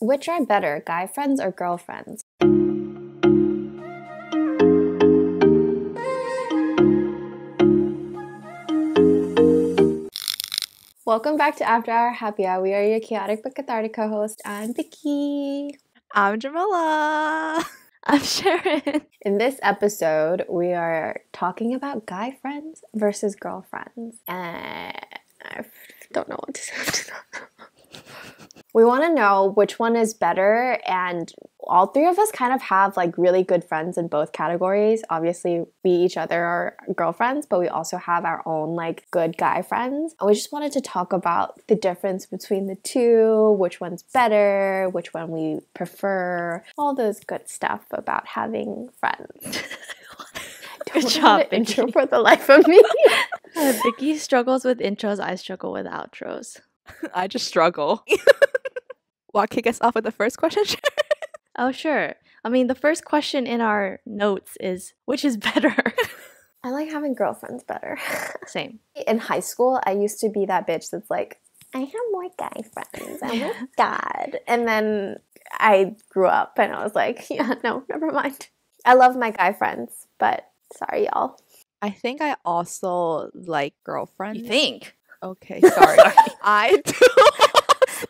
Which are better, guy friends or girlfriends? Welcome back to After Hour Happy Hour. We are your chaotic but cathartic co-host. I'm Vicky. I'm Jamila. I'm Sharon. In this episode, we are talking about guy friends versus girlfriends. And I don't know what to say after that. We want to know which one is better, and all three of us kind of have like really good friends in both categories. Obviously, we each other are girlfriends, but we also have our own like good guy friends. And we just wanted to talk about the difference between the two, which one's better, which one we prefer, all those good stuff about having friends. Good job, Vicky. Intro for the life of me. Vicky struggles with intros. I struggle with outros. I just struggle. Want to kick us off with the first question, Sharon? Oh, sure. I mean, the first question in our notes is, which is better? I like having girlfriends better. Same. In high school, I used to be that bitch that's like, I have more guy friends. Oh my god. And then I grew up and I was like, yeah, no, never mind. I love my guy friends, but sorry, y'all. I think I also like girlfriends. You think? Okay, sorry. I do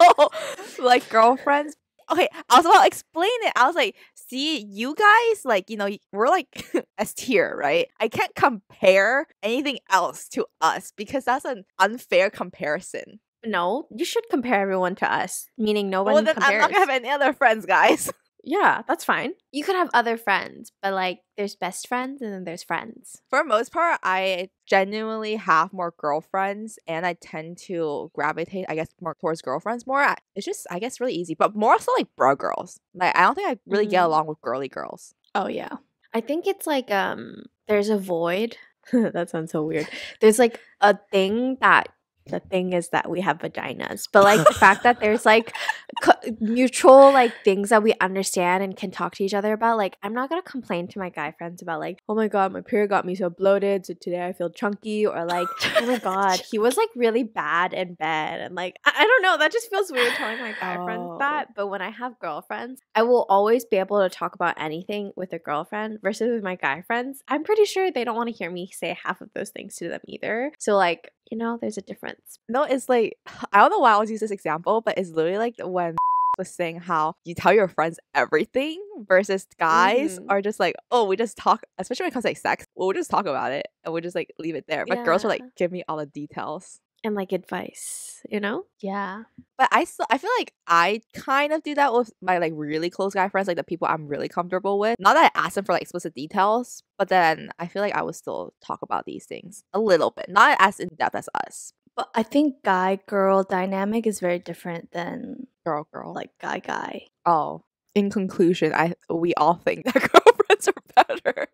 also like girlfriends. Okay, I was about to explain it. I was like, see, you guys, like, you know, we're like S tier, right? I can't compare anything else to us because that's an unfair comparison. No, you should compare everyone to us, meaning no one Well, then compares. I'm not gonna have any other friends, guys. Yeah, that's fine. You could have other friends, but like there's best friends and then there's friends. For the most part, I genuinely have more girlfriends and I tend to gravitate, I guess, more towards girlfriends more. It's just, I guess, really easy, but more so like bro girls. Like, I don't think I really get along with girly girls. Oh, yeah. I think it's like, there's a void. That sounds so weird. There's like a thing that the thing is that we have vaginas, but like the fact that there's like mutual like things that we understand and can talk to each other about. Like, I'm not gonna complain to my guy friends about like, oh my god, my period got me so bloated, so today I feel chunky, or like, oh my god, he was like really bad in bed, and like I don't know, that just feels weird telling my guy friends that. But when I have girlfriends, I will always be able to talk about anything with a girlfriend versus with my guy friends. I'm pretty sure they don't want to hear me say half of those things to them either. So like, you know, there's a difference. No, it's like, I don't know why I always use this example, but it's literally like when was saying how you tell your friends everything versus guys are just like, oh, we just talk, especially when it comes to like sex, we'll just talk about it and we'll just like leave it there. But girls are like, give me all the details. And like advice, you know? Yeah. But I feel like I kind of do that with my like really close guy friends, like the people I'm really comfortable with. Not that I ask them for like explicit details, but then I feel like I would still talk about these things a little bit, not as in depth as us. But I think guy-girl dynamic is very different than girl, like guy. Oh, in conclusion, we all think that girlfriends are better.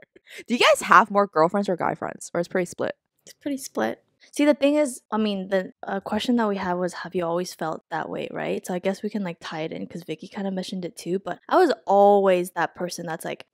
Do you guys have more girlfriends or guy friends, or it's pretty split? It's pretty split. See, the thing is, I mean, the question that we had was, have you always felt that way, right? So I guess we can like tie it in because Vicky kind of mentioned it too. But I was always that person that's like,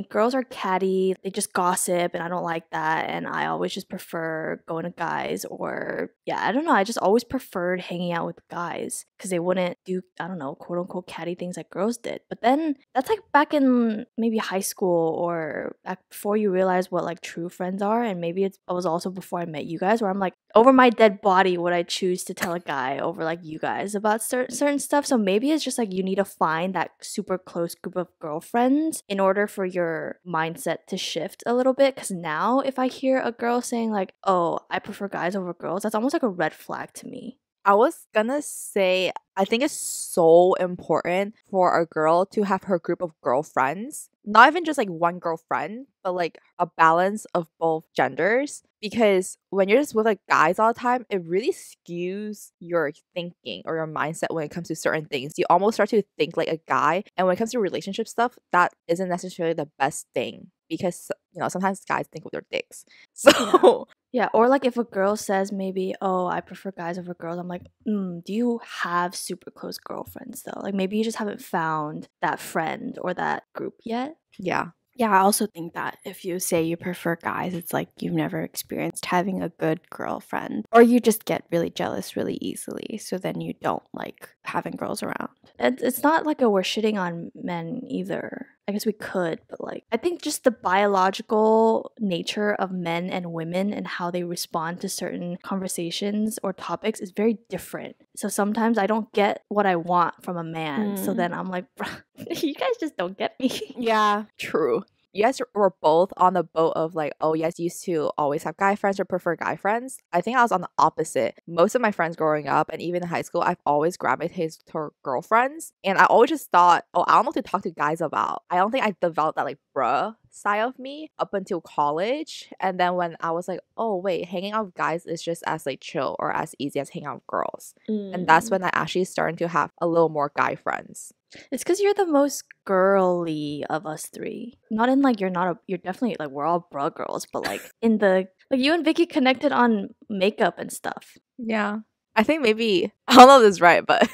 girls are catty, they just gossip, and I don't like that. And I always just prefer going to guys, or yeah, I don't know. I just always preferred hanging out with guys because they wouldn't do, I don't know, quote unquote catty things like girls did. But then that's like back in maybe high school or back before you realize what like true friends are. And maybe it was also before I met you guys, where I'm like, over my dead body would I choose to tell a guy over like you guys about certain stuff. So maybe it's just like you need to find that super close group of girlfriends in order for your mindset to shift a little bit. Because now if I hear a girl saying like, oh, I prefer guys over girls, that's almost like a red flag to me. I was gonna say, I think it's so important for a girl to have her group of girlfriends. Not even just like one girlfriend, but like a balance of both genders. Because when you're just with like guys all the time, it really skews your thinking or your mindset when it comes to certain things. You almost start to think like a guy. And when it comes to relationship stuff, that isn't necessarily the best thing. Because, you know, sometimes guys think with their dicks. So yeah, or like if a girl says maybe, oh, I prefer guys over girls, I'm like, do you have super close girlfriends though? Like maybe you just haven't found that friend or that group yet. Yeah. Yeah, I also think that if you say you prefer guys, it's like you've never experienced having a good girlfriend, or you just get really jealous really easily. So then you don't like having girls around. It's not like we're shitting on men either. I guess we could, but like I think just the biological nature of men and women and how they respond to certain conversations or topics is very different. So sometimes I don't get what I want from a man. So then I'm like, "Bruh, you guys just don't get me." Yeah. True. You guys were both on the boat of like, oh, you guys used to always have guy friends or prefer guy friends. I think I was on the opposite. Most of my friends growing up and even in high school, I've always gravitated toward girlfriends. And I always just thought, oh, I don't know what to talk to guys about. I don't think I developed that like bruh side of me up until college. And then when I was like, oh, wait, hanging out with guys is just as like chill or as easy as hanging out with girls. And that's when I actually started to have a little more guy friends. It's because you're the most girly of us three. Not in like you're definitely like we're all bra girls, but like in the like you and Vicky connected on makeup and stuff. Yeah. I think maybe, I don't know if this is right, but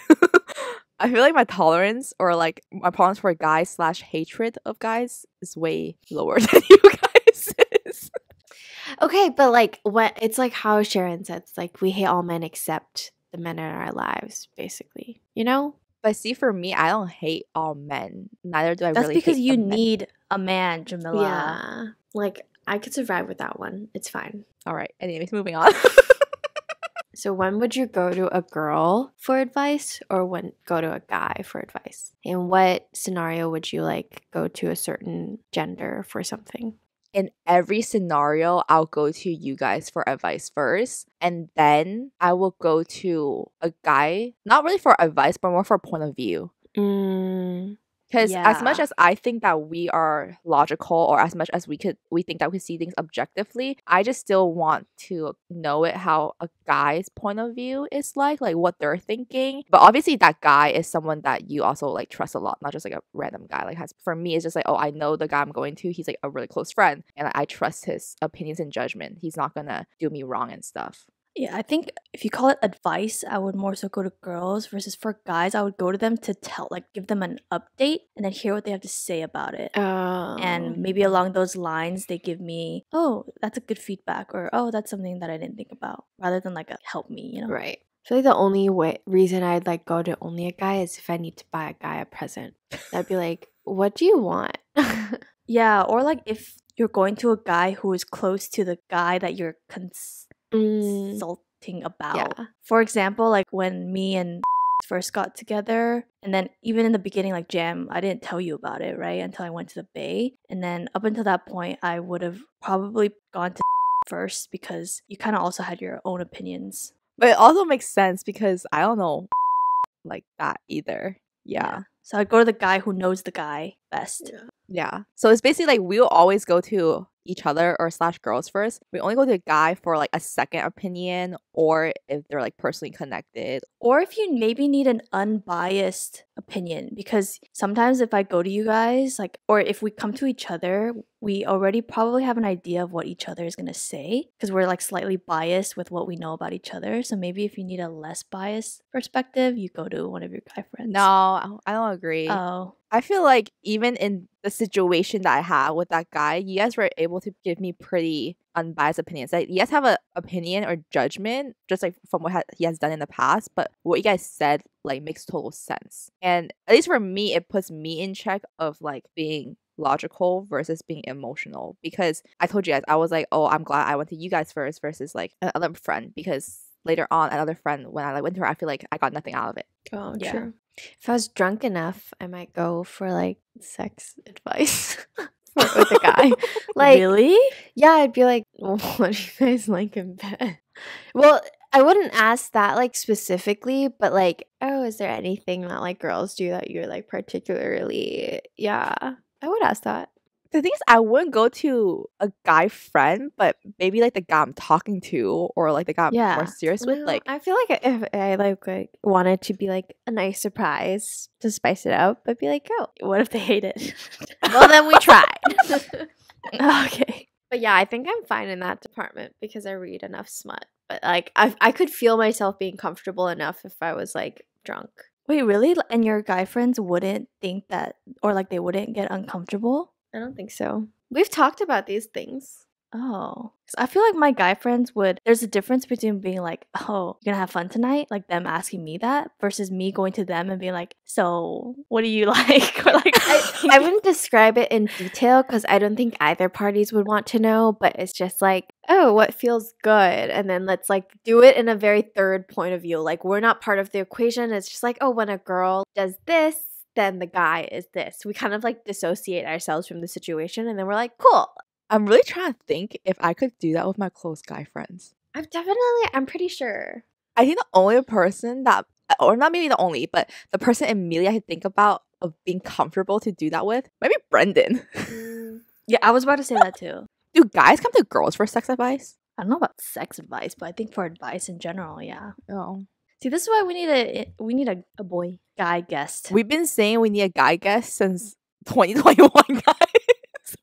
I feel like my tolerance or like my tolerance for guys / hatred of guys is way lower than you guys is. Okay, but like when it's like how Sharon said, it's like we hate all men except the men in our lives, basically. You know? But see, for me, I don't hate all men. Neither do I That's really because hate you the men. need a man, Jamila. Yeah. Like I could survive with that one. It's fine. All right. Anyways, moving on. So when would you go to a girl for advice or when go to a guy for advice? In what scenario would you like go to a certain gender for something? In every scenario, I'll go to you guys for advice first. And then I will go to a guy, not really for advice, but more for a point of view. Because as much Yeah. as I think that we are logical or as much as we think that we see things objectively, I just still want to know it how a guy's point of view is like what they're thinking. But obviously that guy is someone that you also like trust a lot, not just like a random guy. Like for me, it's just like, oh, I know the guy I'm going to, he's like a really close friend and I trust his opinions and judgment. He's not gonna do me wrong and stuff. Yeah, I think if you call it advice, I would more so go to girls versus for guys, I would go to them to give them an update and then hear what they have to say about it. Oh. And maybe along those lines, they give me, oh, that's a good feedback, or oh, that's something that I didn't think about, rather than like a help me, you know? Right. I feel like the only reason I'd like go to only a guy is if I need to buy a guy a present. I'd be like, what do you want? Yeah, or like if you're going to a guy who is close to the guy that you're consulting about. Yeah. For example, like when me and first got together, and then even in the beginning, like Jam, I didn't tell you about it, right? Until I went to the Bay. And then up until that point, I would have probably gone to first because you kind of also had your own opinions. But it also makes sense because I don't know like that either. Yeah. So I'd go to the guy who knows the guy best. Yeah. So it's basically like we'll always go to each other or / girls first. We only go to a guy for like a second opinion or if they're like personally connected. Or if you maybe need an unbiased opinion, because sometimes if I go to you guys, like, or if we come to each other, we already probably have an idea of what each other is going to say because we're like slightly biased with what we know about each other. So maybe if you need a less biased perspective, you go to one of your guy friends. No, I don't agree. Oh. I feel like even in the situation that I had with that guy, you guys were able to give me pretty unbiased opinions. Like, you guys have an opinion or judgment, just like from what he has done in the past, but what you guys said like makes total sense. And at least for me, it puts me in check of like being logical versus being emotional. Because I told you guys, I was like, oh, I'm glad I went to you guys first versus like another friend. Because later on, another friend, when I like went to her, I feel like I got nothing out of it. Oh, Yeah. true. If I was drunk enough, I might go for like sex advice with a guy. Like, really? yeah, I'd be like, well, what do you guys like in bed? Well, I wouldn't ask that like specifically, but like, oh, is there anything that like girls do that you're like particularly? Yeah, I would ask that. The thing is, I wouldn't go to a guy friend, but maybe like the guy I'm talking to or like the guy I'm more serious with. Well, Like, I feel like if I like wanted to be like a nice surprise to spice it up, I'd be like, oh, What if they hate it? well, then we tried. Okay. But yeah, I think I'm fine in that department because I read enough smut. But like, I could feel myself being comfortable enough if I was like drunk. Wait, really? And your guy friends wouldn't think that, or like they wouldn't get uncomfortable? I don't think so. We've talked about these things. Oh. 'Cause I feel like my guy friends would, there's a difference between being like, oh, you're gonna have fun tonight? Like them asking me that versus me going to them and being like, so what do you like? Or like, I wouldn't describe it in detail because I don't think either parties would want to know, but it's just like, oh, what feels good? And then let's like do it in a very third point of view. Like we're not part of the equation. It's just like, oh, when a girl does this, then the guy is this. We kind of like dissociate ourselves from the situation and then we're like, cool. I'm really trying to think if I could do that with my close guy friends. I'm pretty sure. I think the only person that, or not maybe the only, but the person immediately I could think about of being comfortable to do that with, maybe Brendan. yeah, I was about to say that too. Do guys come to girls for sex advice? I don't know about sex advice, but I think for advice in general, yeah. Oh. See, this is why we need a boy guy guest. We've been saying we need a guy guest since 2021, guys.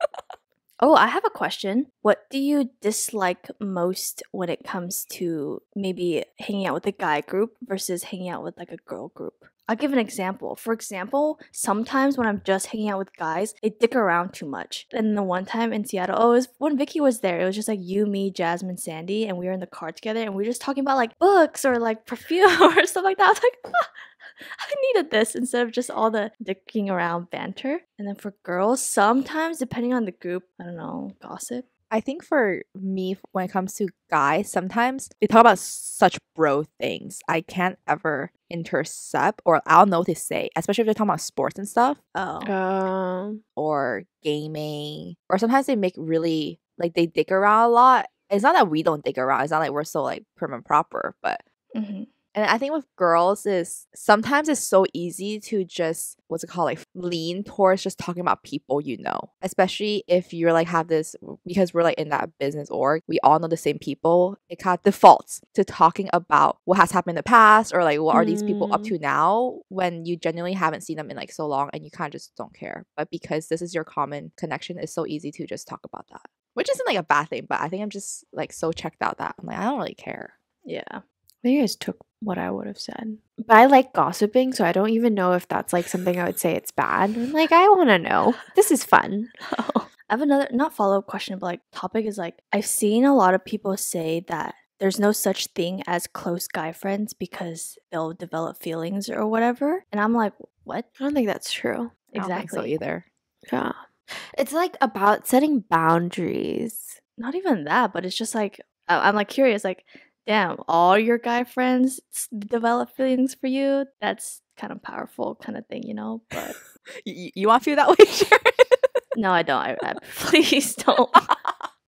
Oh, I have a question. What do you dislike most when it comes to maybe hanging out with a guy group versus hanging out with like a girl group? I'll give an example. For example, sometimes when I'm just hanging out with guys, they dick around too much. And the one time in Seattle, it was when Vicky was there. It was just like you, me, Jasmine, Sandy, and we were in the car together and we were just talking about like books or like perfume or stuff like that. I was like, I needed this instead of just all the dicking around banter. And then for girls, sometimes depending on the group, I don't know, gossip. I think for me, when it comes to guys, sometimes they talk about such bro things. I can't ever intercept or I don't know what to say, especially if they're talking about sports and stuff Oh. or gaming. Or sometimes they make really, like they dick around a lot. It's not that we don't dick around. It's not like we're so like prim and proper, but... Mm-hmm. And I think with girls is sometimes it's so easy to just like lean towards just talking about people you know. Especially if you're like have this because we're like in that business org, we all know the same people. It kind of defaults to talking about what has happened in the past or like what are these people up to now when you genuinely haven't seen them in like so long and you kind of just don't care. But because this is your common connection, it's so easy to just talk about that. Which isn't like a bad thing, but I think I'm just like so checked out that I'm like, I don't really care. Yeah. You guys took what I would have said. But I like gossiping, so I don't even know if that's like something I would say it's bad. I'm like, I want to know. This is fun. I have another, not follow-up question, but like topic is like, I've seen a lot of people say that there's no such thing as close guy friends because they'll develop feelings or whatever. And I'm like, what? I don't think that's true. I don't think so either. Yeah. It's like about setting boundaries. Not even that, but it's just like, I'm like curious, like, damn, all your guy friends develop feelings for you? That's kind of powerful kind of thing, you know? But you want to feel that way, Sharon? no, I don't. I please don't.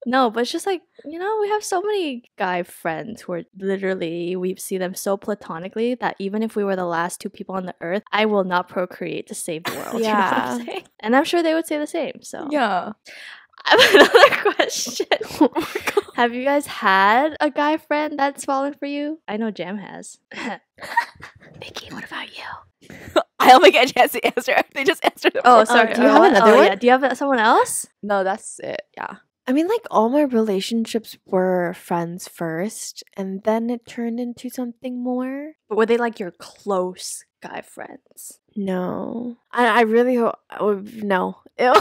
No, but it's just like, you know, we have so many guy friends who are literally, we see them so platonically that even if we were the last two people on the earth, I will not procreate to save the world. Yeah. You know what I'm saying? And I'm sure they would say the same. So Yeah. I have another question. Have you guys had a guy friend that's fallen for you? I know Jam has. Vicky, what about you? I don't get a chance to answer. They just answered it. Oh, for sorry. me. do you have another one? Yeah. Do you have someone else? No, that's it. Yeah. I mean, like, all my relationships were friends first, and then it turned into something more. But were they like your close guy friends? No. I really hope... no. Ew.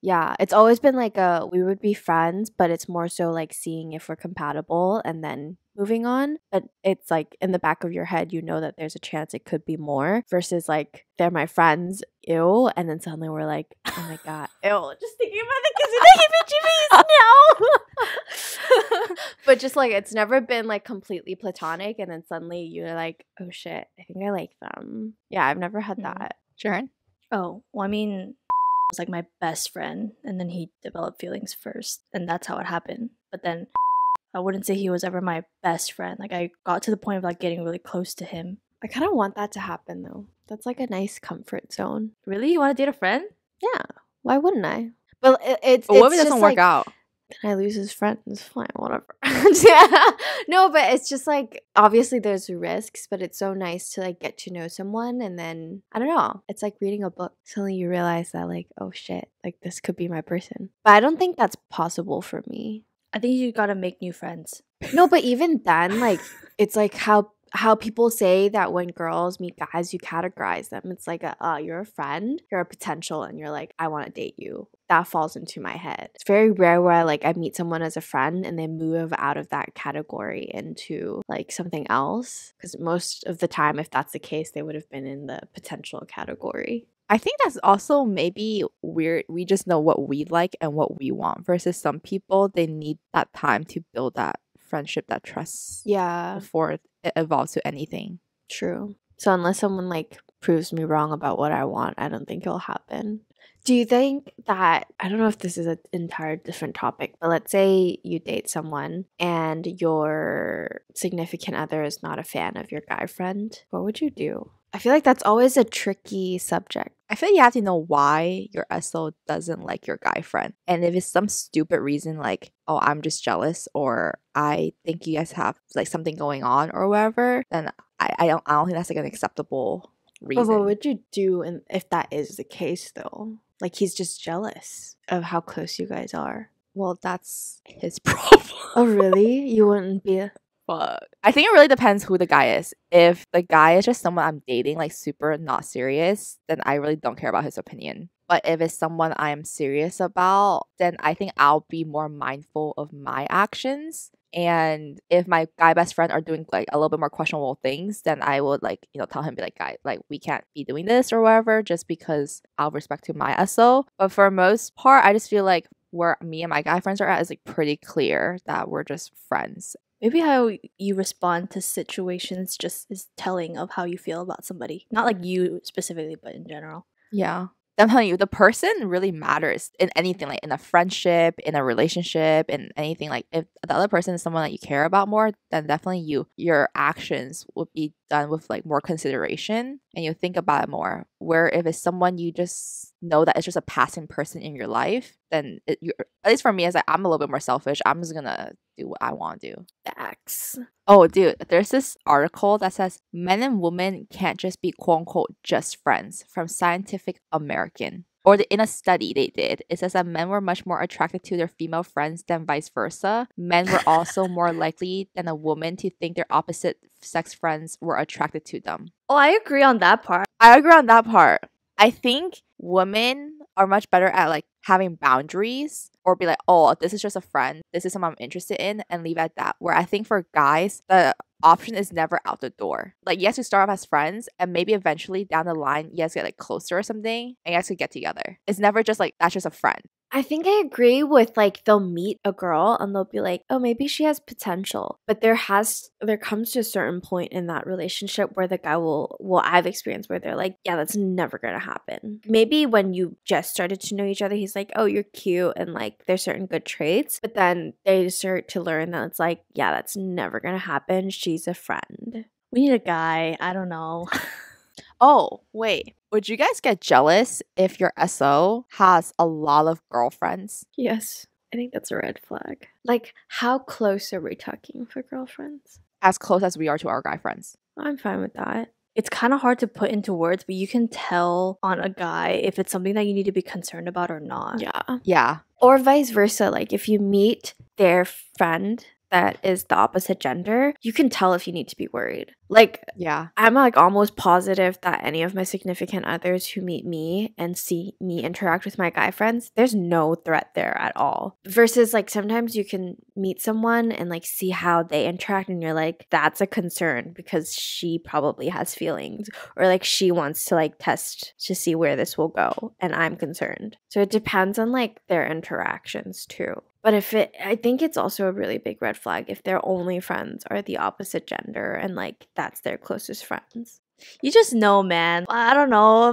Yeah, it's always been like we would be friends, but it's more so like seeing if we're compatible and then moving on. But it's like in the back of your head, you know that there's a chance it could be more versus like they're my friends, ew, and then suddenly we're like, oh my god, ew, just thinking about the no. But just like it's never been like completely platonic, and then suddenly you're like, oh shit, I think I like them. Yeah, I've never had that. Sharon? Oh, well, I mean, was like my best friend, and then he developed feelings first, and that's how it happened. But then I wouldn't say he was ever my best friend. Like I got to the point of like getting really close to him. I kind of want that to happen though. That's like a nice comfort zone. Really? You want to date a friend? Yeah. Why wouldn't I? But it's But what if it just doesn't like, work out? Then I lose his friends. Fine, whatever. Yeah. No, but it's just like obviously there's risks, but it's so nice to like get to know someone, and then I don't know. It's like reading a book. Suddenly you realize that like, oh shit, like this could be my person. But I don't think that's possible for me. I think you gotta make new friends. No, but even then, like it's like how how people say that when girls meet guys, you categorize them. It's like you're a friend, you're a potential, and you're like, I want to date you. That falls into my head. It's very rare where I meet someone as a friend and they move out of that category into like something else. Because most of the time, if that's the case, they would have been in the potential category. I think that's also maybe weird. We just know what we like and what we want versus some people, they need that time to build that friendship, that trust Yeah, before it evolves to anything. true. So unless someone like proves me wrong about what I want, I don't think it'll happen. Do you think that, I don't know if this is an entire different topic, but let's say you date someone and your significant other is not a fan of your guy friend. What would you do? I feel like that's always a tricky subject. I feel like you have to know why your SO doesn't like your guy friend. And if it's some stupid reason like, oh, I'm just jealous, or I think you guys have like something going on or whatever, then I don't think that's like an acceptable reason. But what would you do if that is the case though? Like he's just jealous of how close you guys are. Well, that's his problem. Oh really? You wouldn't be Fuck. I think it really depends who the guy is. If the guy is just someone I'm dating, like super not serious, then I really don't care about his opinion. But if it's someone I am serious about, then I think I'll be more mindful of my actions. And if my guy best friend are doing like a little bit more questionable things, then I would like, tell him, be like, guy, like we can't be doing this or whatever, just because I'll respect to my SO. But for most part, I just feel like where me and my guy friends are at is like pretty clear that we're just friends. Maybe how you respond to situations just is telling of how you feel about somebody. Not like you specifically, but in general. Yeah. I'm telling you, the person really matters in anything, like in a friendship, in a relationship, in anything. Like if the other person is someone that you care about more, then definitely your actions would be done with like more consideration and you think about it more. Where if it's someone you just know that it's just a passing person in your life, then at least for me, it's like I'm a little bit more selfish. I'm just gonna do what I want to do. facts. Oh, dude, there's this article that says men and women can't just be quote unquote just friends from Scientific American. Or in a study they did, it says that men were much more attracted to their female friends than vice versa. Men were also more likely than a woman to think their opposite sex friends were attracted to them. Oh, I agree on that part. I agree on that part. I think women are much better at like having boundaries or be like, oh, this is just a friend. This is someone I'm interested in and leave it at that. Where I think for guys, the option is never out the door. Like you guys could start off as friends and maybe eventually down the line, you guys get like closer or something and you guys could get together. It's never just like, that's just a friend. I think I agree with like they'll meet a girl and they'll be like, oh, maybe she has potential. But there comes to a certain point in that relationship where the guy I've experienced where they're like, yeah, that's never gonna happen. Maybe when you just started to know each other, he's like, oh, you're cute and like there's certain good traits. But then they start to learn that it's like, yeah, that's never gonna happen. She's a friend. We need a guy. I don't know. Oh, wait. Would you guys get jealous if your SO has a lot of girlfriends? Yes. I think that's a red flag. Like, how close are we talking for girlfriends? As close as we are to our guy friends. I'm fine with that. It's kind of hard to put into words, but you can tell on a guy if it's something that you need to be concerned about or not. Yeah. Yeah. Or vice versa. Like, if you meet their friend that is the opposite gender, you can tell if you need to be worried. Like, Yeah. I'm like almost positive that any of my significant others who meet me and see me interact with my guy friends, there's no threat there at all. Versus like sometimes you can meet someone and like see how they interact and you're like, that's a concern because she probably has feelings or like she wants to like test to see where this will go and I'm concerned. So it depends on like their interactions too. But I think it's also a really big red flag if their only friends are the opposite gender and like that's their closest friends. You just know, man. I don't know.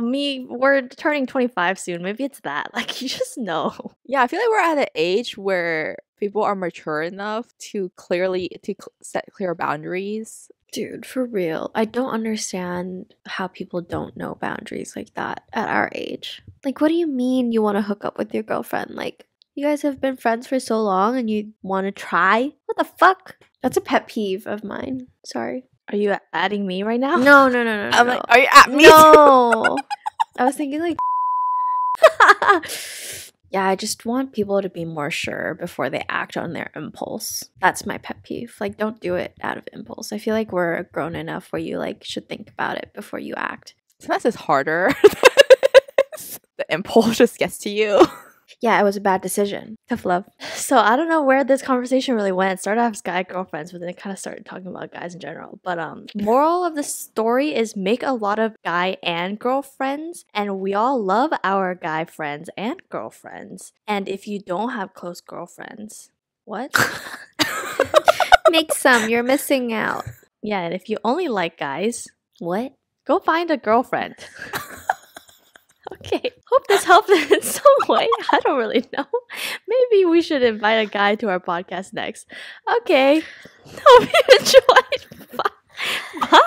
We're turning 25 soon. Maybe it's that. Like, you just know. Yeah, I feel like we're at an age where people are mature enough to set clear boundaries. Dude, for real. I don't understand how people don't know boundaries like that at our age. Like, what do you mean you want to hook up with your girlfriend? Like, you guys have been friends for so long and you want to try? What the fuck? That's a pet peeve of mine. Sorry. Are you adding me right now? No. I'm like, are you at me? No. I was thinking like Yeah, I just want people to be more sure before they act on their impulse. That's my pet peeve. Like, don't do it out of impulse. I feel like we're grown enough where you like should think about it before you act. Sometimes it's harder. The impulse just gets to you. Yeah, it was a bad decision. Tough love. So I don't know where this conversation really went. It started off as guy girlfriends, but then it kind of started talking about guys in general. But moral of the story is make a lot of guy and girlfriends, and we all love our guy friends and girlfriends. And if you don't have close girlfriends, what? Make some. You're missing out. Yeah, and if you only like guys, What? go find a girlfriend. Okay, hope this helped in some way. I don't really know. Maybe we should invite a guy to our podcast next. Okay, hope you enjoyed. Bye. Bye.